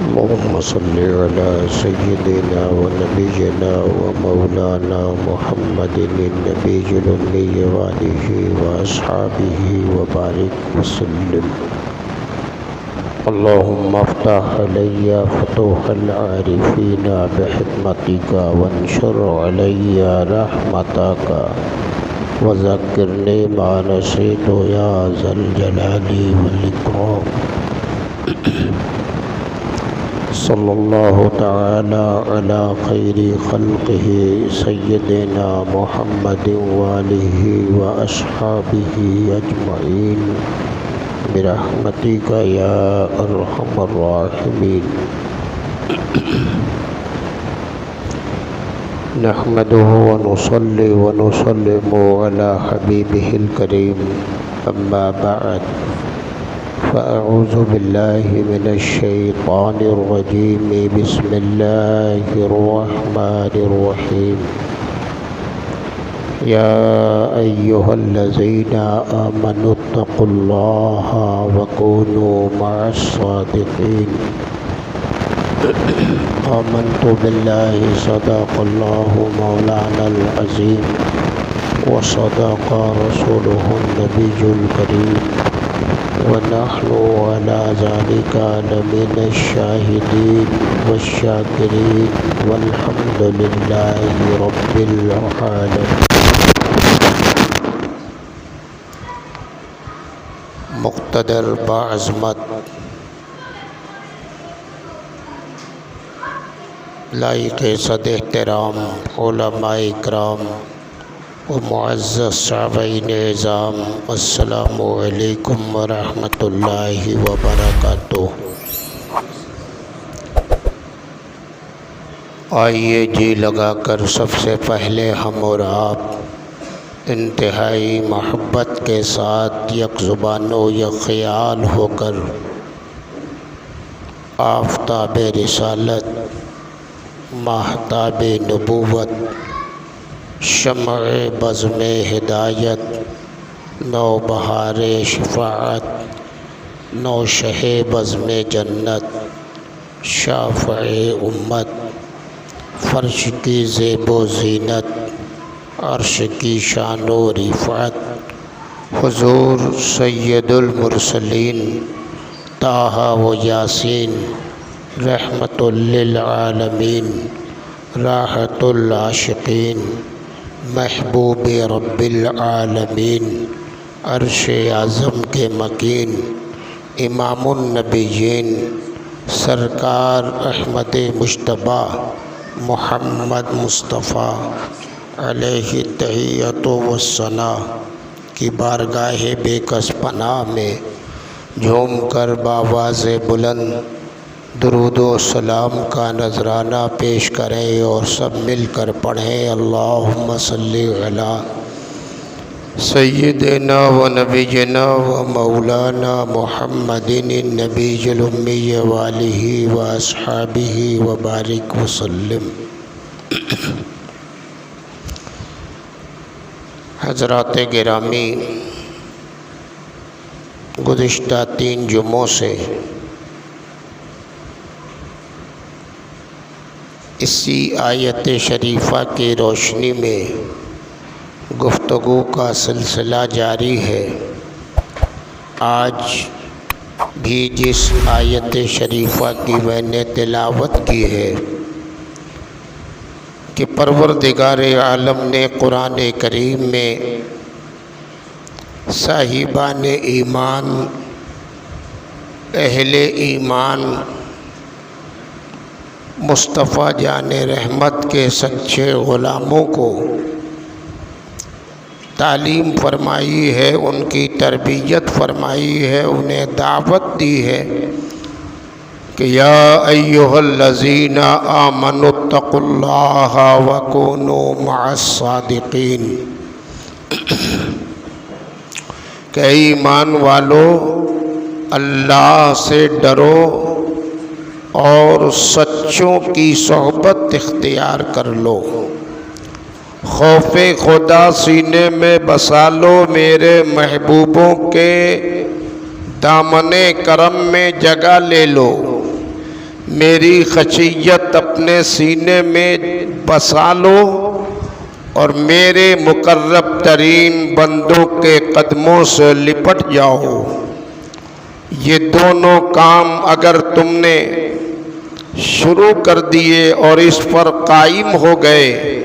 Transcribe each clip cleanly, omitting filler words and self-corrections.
اللهم صل على سيدنا ونبينا ومولانا محمد النبي الأمي وآله وأصحابه وبارك وسلم. اللهم افتح علي فتوح العارفين بحكمتك وانشر علي رحمتك وذكرني ما نسيت يا ذا الجلال والإكرام. صلى الله تعالى على خير خلقه سيدنا محمد وآله وأصحابه أجمعين برحمتك يا أرحم الراحمين. نحمده ونصلي ونسلم على حبيبه الكريم، أما بعد، فأعوذ بالله من الشيطان الرجيم. بسم الله الرحمن الرحيم. يا أيها الذين آمنوا اتقوا الله وكونوا مع الصادقين. آمنت بالله صدق الله مولانا العظيم وصدق رسوله النبي الكريم، ونحن على ذلك لمن الشاهدين والشاكرين والحمد لله رب العالمين. مقتدر بعظمت لائق صد احترام علماء اکرام و معزز صحابین اعظام، السلام علیکم ورحمۃ اللہ وبرکاتہ. آئیے جی لگا کر سب سے پہلے ہم اور آپ انتہائی محبت کے ساتھ یک زبان و یک خیال ہو کر آفتاب رسالت، ماہتاب نبوت، شمع بزم ہدایت، نو بہار شفاعت، نو شہ بزم جنت، شافع امت، فرش کی زیب و زینت، عرش کی شان و رفعت، حضور سید المرسلین طٰہٰ و یاسین، رحمت للعالمین، راحت العاشقین، محبوب رب العالمین، عرش اعظم کے مکین، امام النبیین، سرکار احمد مجتبیٰ محمد مصطفیٰ علیہ التحیۃ والثناء کی بارگاہ بے کس پناہ میں جھوم کر بآواز بلند درود و سلام کا نذرانہ پیش کریں اور سب مل کر پڑھیں. اللہم صلی علی سیدنا و نبینا و مولانا محمد النبی الامی وآلہ و اصحابہ و بارک وسلم. حضرات گرامی، گزشتہ 3 جمعوں سے اسی آیت شریفہ کی روشنی میں گفتگو کا سلسلہ جاری ہے. آج بھی جس آیت شریفہ کی میں نے تلاوت کی ہے کہ پروردگار عالم نے قرآن کریم میں صاحبان ایمان، اہل ایمان، مصطفیٰ جان رحمت کے سچے غلاموں کو تعلیم فرمائی ہے، ان کی تربیت فرمائی ہے، انہیں دعوت دی ہے کہ یا ایھا الذین آمنوا اتقوا اللہ وکونوا مع الصادقین، کہ ایمان والو اللہ سے ڈرو اور سچوں کی صحبت اختیار کر لو. خوف خدا سینے میں بسا لو، میرے محبوبوں کے دامن کرم میں جگہ لے لو. میری خشیت اپنے سینے میں بسا لو اور میرے مقرب ترین بندوں کے قدموں سے لپٹ جاؤ۔ یہ دونوں کام اگر تم نے شروع کر دیے اور اس پر قائم ہو گئے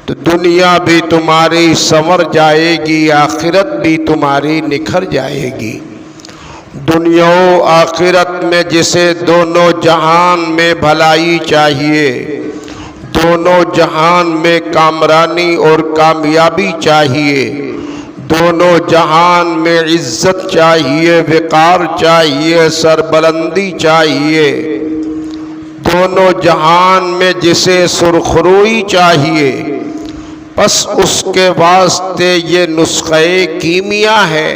تو دنیا بھی تمہاری سنور جائے گی، آخرت بھی تمہاری نکھر جائے گی۔ دنیا و آخرت میں جسے دونوں جہان میں بھلائی چاہیے، دونوں جہان میں کامرانی اور کامیابی چاہیے، دونوں جہان میں عزت چاہیے، وقار چاہیے، سربلندی چاہیے، دونوں جہان میں جسے سرخروئی چاہیے، بس اس کے واسطے یہ نسخہ کیمیا ہے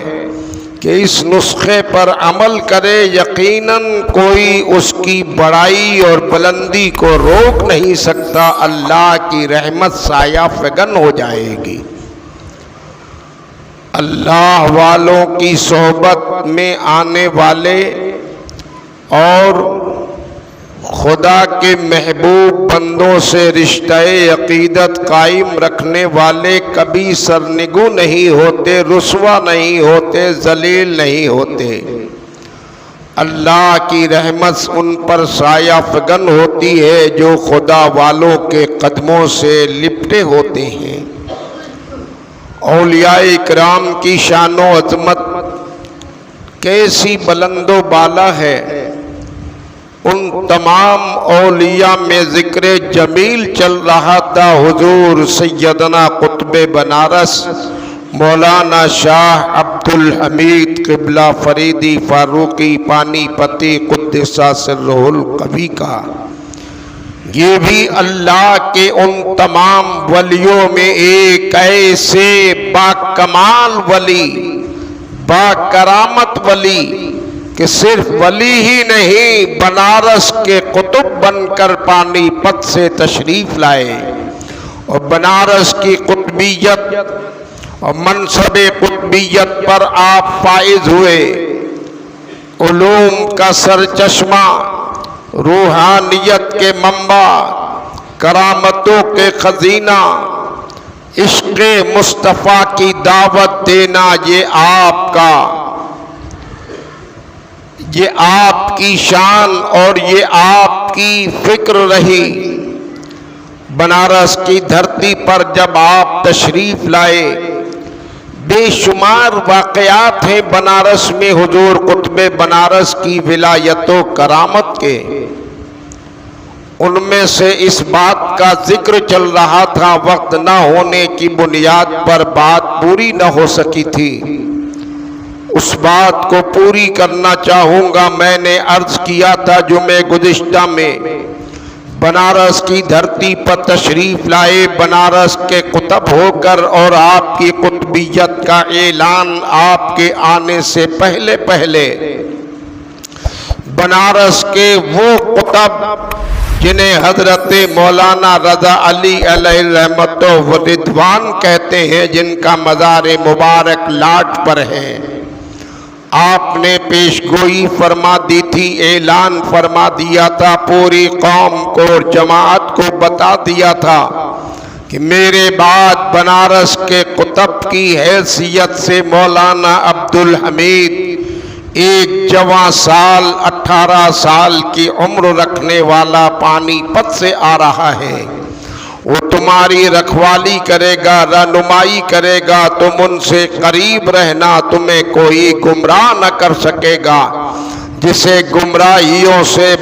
کہ اس نسخے پر عمل کرے، یقیناً کوئی اس کی بڑائی اور بلندی کو روک نہیں سکتا، اللہ کی رحمت سایہ فگن ہو جائے گی۔ اللہ والوں کی صحبت میں آنے والے اور خدا کے محبوب بندوں سے رشتہ عقیدت قائم رکھنے والے کبھی سرنگوں نہیں ہوتے، رسوا نہیں ہوتے، ذلیل نہیں ہوتے۔ اللہ کی رحمت ان پر سایہ فگن ہوتی ہے جو خدا والوں کے قدموں سے لپٹے ہوتے ہیں۔ اولیاء اکرام کی شان و عظمت کیسی بلند و بالا ہے۔ ان تمام اولیاء میں ذکر جمیل چل رہا تھا۔ حضور سیدنا قطب بنارس مولانا شاہ عبد الحمید قبلہ فریدی فاروقی پانی پتی قدس سرہ القوی کا، یہ بھی اللہ کے ان تمام ولیوں میں ایک ایسے با کمال ولی، با کرامت ولی کہ صرف ولی ہی نہیں، بنارس کے قطب بن کر پانی پت سے تشریف لائے اور بنارس کی قطبیت اور منصب قطبیت پر آپ فائز ہوئے۔ علوم کا سرچشمہ، روحانیت کے منبع، کرامتوں کے خزینہ، عشق مصطفیٰ کی دعوت دینا، یہ آپ کی شان اور یہ آپ کی فکر رہی۔ بنارس کی دھرتی پر جب آپ تشریف لائے، بے شمار واقعات ہیں بنارس میں حضور قطب بنارس کی ولایت و کرامت کے۔ ان میں سے اس بات کا ذکر چل رہا تھا، وقت نہ ہونے کی بنیاد پر بات پوری نہ ہو سکی تھی، اس بات کو پوری کرنا چاہوں گا۔ میں نے عرض کیا تھا جمعہ گزشتہ میں، بنارس کی دھرتی پر تشریف لائے بنارس کے قطب ہو کر، اور آپ کی قطبیت کا اعلان آپ کے آنے سے پہلے بنارس کے وہ قطب جنہیں حضرت مولانا رضا علی علیہ رحمت و رضوان کہتے ہیں، جن کا مزار مبارک لاٹ پر ہے، آپ نے پیش گوئی فرما دی تھی، اعلان فرما دیا تھا، پوری قوم کو اور جماعت کو بتا دیا تھا کہ میرے بعد بنارس کے قطب کی حیثیت سے مولانا عبد الحمید ایک جوان سال 18 سال کی عمر رکھنے والا پانی پت سے آ رہا ہے۔ وہ تمہاری رکھوالی کرے گا، رہنمائی کرے گا، تم ان سے قریب رہنا، تمہیں کوئی گمراہ نہ کر سکے گا۔ جسے گمراہیوں سے،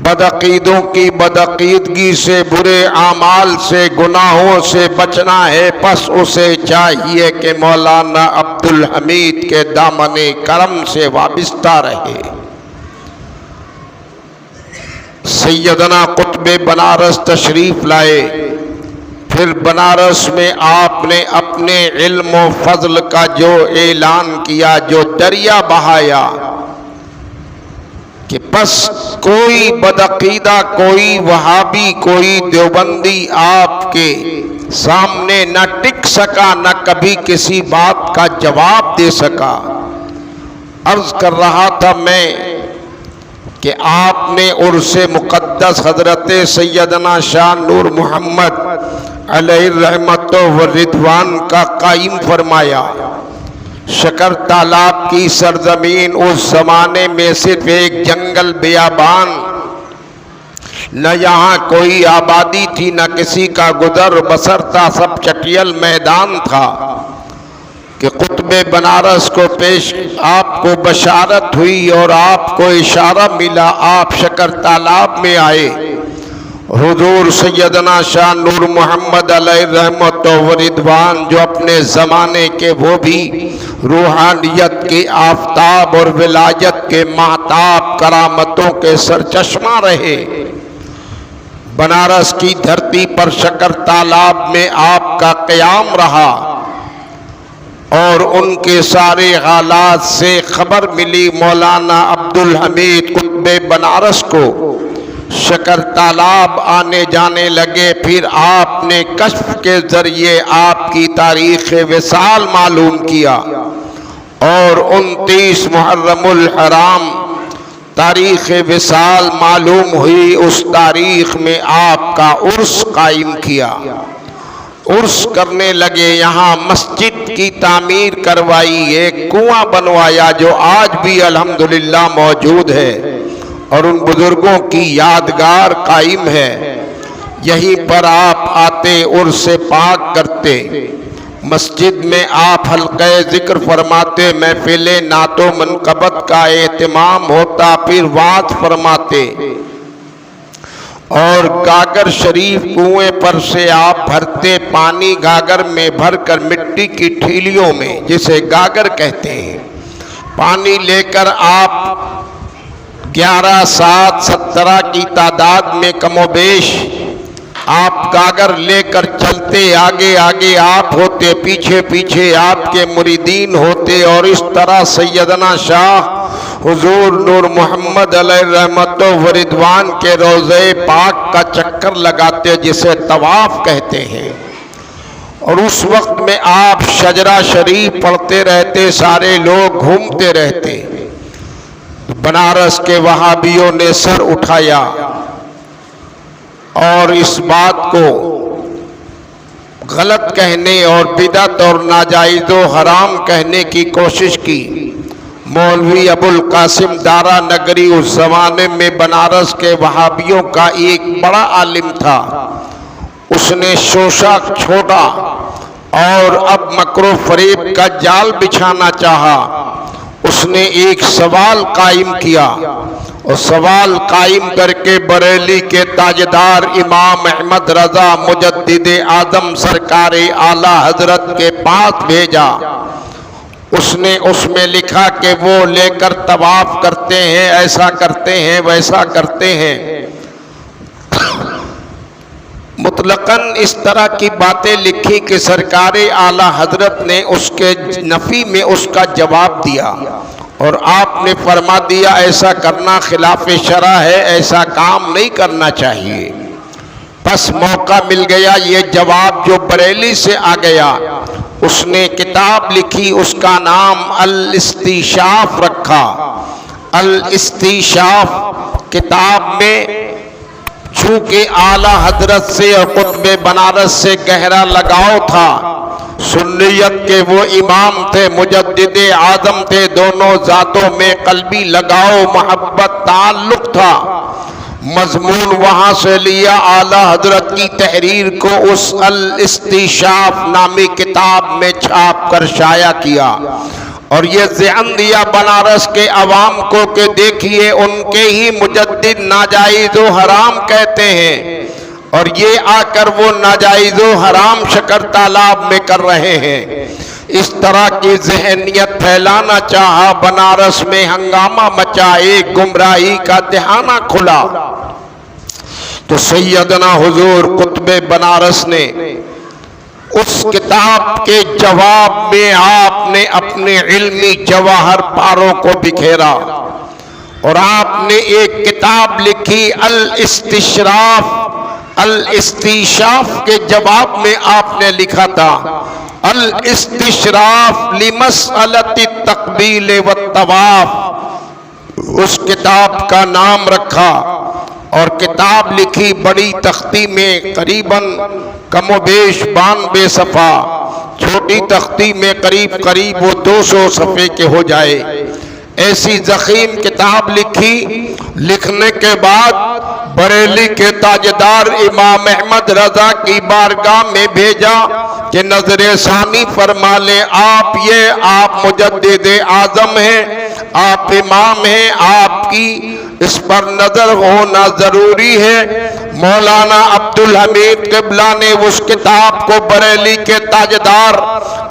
بدعقیدوں کی بدعقیدگی سے، برے اعمال سے، گناہوں سے بچنا ہے، پس اسے چاہیے کہ مولانا عبد الحمید کے دامن کرم سے وابستہ رہے۔ سیدنا قطب بنارس تشریف لائے، پھر بنارس میں آپ نے اپنے علم و فضل کا جو اعلان کیا، جو دریا بہایا کہ بس کوئی بدعقیدہ، کوئی وہابی، کوئی دیوبندی آپ کے سامنے نہ ٹک سکا، نہ کبھی کسی بات کا جواب دے سکا۔ عرض کر رہا تھا میں کہ آپ نے عرس مقدس حضرت سیدنا شاہ نور محمد علیہ الرحمت و رضوان کا قائم فرمایا۔ شکر تالاب کی سرزمین اس زمانے میں صرف ایک جنگل بیابان، نہ یہاں کوئی آبادی تھی، نہ کسی کا گزر بسر تھا، سب چٹیل میدان تھا کہ قطب بنارس کو پیش آپ کو بشارت ہوئی اور آپ کو اشارہ ملا، آپ شکر تالاب میں آئے۔ حضور سیدنا شاہ نور محمد علیہ رحمت و رضوان جو اپنے زمانے کے وہ بھی روحانیت کے آفتاب اور ولایت کے مہتاب، کرامتوں کے سرچشمہ رہے، بنارس کی دھرتی پر شکر تالاب میں آپ کا قیام رہا اور ان کے سارے حالات سے خبر ملی مولانا عبدالحمید قطب بنارس کو۔ شکر تالاب آنے جانے لگے، پھر آپ نے کشف کے ذریعے آپ کی تاریخ وصال معلوم کیا اور 29 محرم الحرام تاریخ وصال معلوم ہوئی۔ اس تاریخ میں آپ کا عرس قائم کیا، عرس کرنے لگے، یہاں مسجد کی تعمیر کروائی، ایک کنواں بنوایا جو آج بھی الحمدللہ موجود ہے اور ان بزرگوں کی یادگار قائم ہے۔ یہیں پر آپ آتے، عرس پاک کرتے، مسجد میں آپ حلقہ ذکر فرماتے، محفل نعت و منقبت کا اہتمام ہوتا، پھر وعظ فرماتے اور گاگر شریف کنویں پر سے آپ بھرتے، پانی گاگر میں بھر کر مٹی کی ٹھیلیوں میں، جسے گاگر کہتے ہیں، پانی لے کر آپ 11 7 17 کی تعداد میں کم و بیش آپ گاگر لے کر چلتے، آگے آگے آپ ہوتے، پیچھے پیچھے آپ کے مریدین ہوتے، اور اس طرح سیدنا شاہ حضور نور محمد علیہ رحمت و رضوان کے روضہ پاک کا چکر لگاتے، جسے طواف کہتے ہیں۔ اور اس وقت میں آپ شجرہ شریف پڑھتے رہتے، سارے لوگ گھومتے رہتے۔ بنارس کے وہابیوں نے سر اٹھایا اور اس بات کو غلط کہنے اور بدعت اور ناجائز و حرام کہنے کی کوشش کی۔ مولوی ابو القاسم دارا نگری اس زمانے میں بنارس کے وہابیوں کا ایک بڑا عالم تھا، اس نے شوشہ چھوڑا اور اب مکر و فریب کا جال بچھانا چاہا۔ اس نے ایک سوال قائم کیا اور سوال قائم کر کے بریلی کے تاجدار امام احمد رضا مجدد اعظم سرکار اعلیٰ حضرت کے پاس بھیجا۔ اس نے اس میں لکھا کہ وہ لے کر طواف کرتے ہیں، ایسا کرتے ہیں، ویسا کرتے ہیں، مطلقاً اس طرح کی باتیں لکھی کہ سرکار اعلیٰ حضرت نے اس کے نفی میں اس کا جواب دیا اور آپ نے فرما دیا ایسا کرنا خلاف شرع ہے، ایسا کام نہیں کرنا چاہیے۔ پس موقع مل گیا، یہ جواب جو بریلی سے آ گیا، اس نے کتاب لکھی، اس کا نام الاستیشاف رکھا۔ الاستیشاف کتاب میں چونکہ اعلیٰ حضرت سے اور قطب بنارس سے گہرا لگاؤ تھا، سنیت کے وہ امام تھے، مجدد اعظم تھے، دونوں ذاتوں میں قلبی لگاؤ، محبت، تعلق تھا، مضمون وہاں سے لیا، اعلیٰ حضرت کی تحریر کو اس الاستیشاف نامی کتاب میں چھاپ کر شائع کیا اور یہ ذہن دیا بنارس کے عوام کو کہ دیکھیے ان کے ہی مجدد ناجائز و حرام کہتے ہیں اور یہ آ کر وہ ناجائز و حرام شکر تالاب میں کر رہے ہیں۔ اس طرح کی ذہنیت پھیلانا چاہا، بنارس میں ہنگامہ مچا، ایک گمراہی کا دہانہ کھلا۔ تو سیدنا حضور قطب بنارس نے اس کتاب کے جواب میں آپ نے اپنے علمی جواہر پاروں کو بکھیرا اور آپ نے ایک کتاب لکھی الاستشراف۔ الاستیشاف کے جواب میں آپ نے لکھا تھا الاستشراف لمسألة التقبیل والطواف اس کتاب کا نام رکھا اور کتاب لکھی بڑی تختی میں قریباً کم و بیش 92 صفحہ، چھوٹی تختی میں قریب وہ 200 صفحے کے ہو جائے، ایسی ضخیم کتاب لکھی۔ لکھنے کے بعد بریلی کے تاجدار امام احمد رضا کی بارگاہ میں بھیجا کہ نظر ثانی فرما لیں۔ آپ مجدد اعظم ہیں، آپ امام ہیں، آپ کی اس پر نظر ہونا ضروری ہے۔ مولانا عبدالحمید قبلہ نے اس کتاب کو بریلی کے تاجدار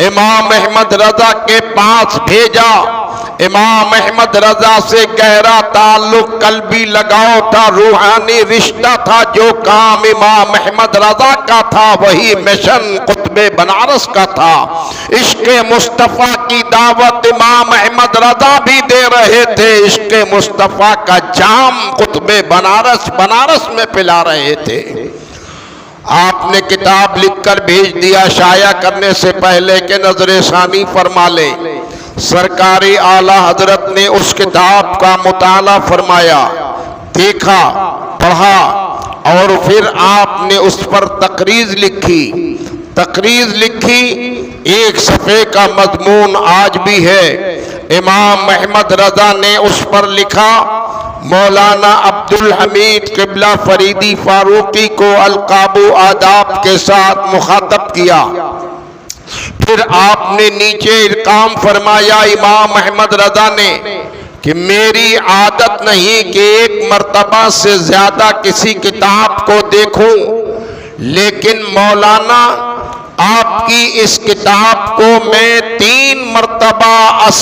امام احمد رضا کے پاس بھیجا۔ امام احمد رضا سے گہرا تعلق، قلبی لگاؤ تھا، روحانی رشتہ تھا۔ جو کام امام احمد رضا کا تھا وہی مشن قطب بنارس کا تھا۔ عشق مصطفیٰ کی دعوت امام احمد رضا بھی دے رہے تھے، عشق مصطفیٰ کا جام قطب بنارس میں پلا رہے تھے۔ آپ نے کتاب لکھ کر بھیج دیا، شائع کرنے سے پہلے کہ نظر ثانی فرما لے۔ سرکار اعلیٰ حضرت نے اس کتاب کا مطالعہ فرمایا، دیکھا، پڑھا، اور پھر آپ نے اس پر تقریر لکھی۔ ایک صفحے کا مضمون آج بھی ہے۔ امام احمد رضا نے اس پر لکھا، مولانا عبدالحمید قبلہ فریدی فاروقی کو القاب و آداب کے ساتھ مخاطب کیا۔ پھر آپ نے نیچے ارقام فرمایا، امام احمد رضا نے، کہ میری عادت نہیں کہ ایک مرتبہ سے زیادہ کسی کتاب کو دیکھوں، لیکن مولانا آپ کی اس کتاب کو میں 3 مرتبہ از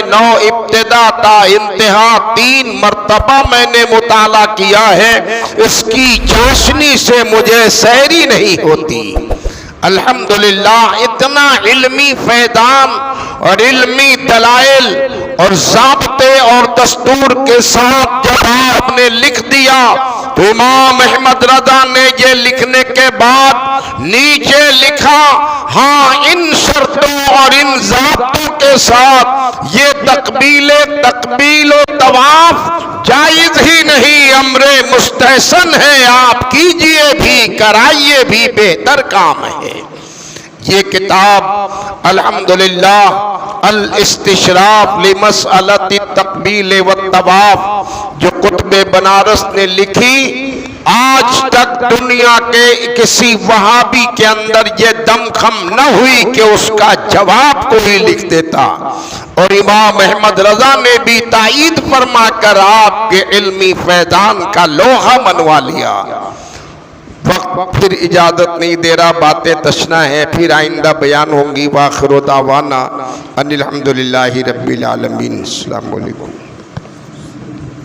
نو ابتدا تا انتہا 3 مرتبہ میں نے مطالعہ کیا ہے۔ اس کی چاشنی سے مجھے سیری نہیں ہوتی۔ الحمدللہ، اتنا علمی فیضان اور علمی دلائل اور ضابطے اور دستور کے ساتھ جب آپ نے لکھ دیا تو امام احمد رضا نے یہ لکھنے کے بعد نیچے لکھا، ہاں ان شرطوں اور ان ضابطوں کے ساتھ یہ تقبیل و طواف جائز ہی نہیں، امر مستحسن ہے، آپ کیجئے بھی کرائیے بھی، بہتر کام ہے۔ یہ کتاب الحمدللہ الاستشراف لمسألۃ التقبیل والطواف جو قطب بنارس نے لکھی، آج تک دنیا کے کسی وہابی کے اندر یہ دم خم نہ ہوئی کہ اس کا جواب کوئی لکھ دیتا، اور امام احمد رضا نے بھی تائید فرما کر آپ کے علمی فیضان کا لوحہ منوا لیا۔ وقت پھر اجازت نہیں دے رہا، باتیں تشنا ہے، پھر آئندہ بیان ہوں گی۔ وآخر دعوانا ان الحمدللہ رب العالمین۔ السلام علیکم۔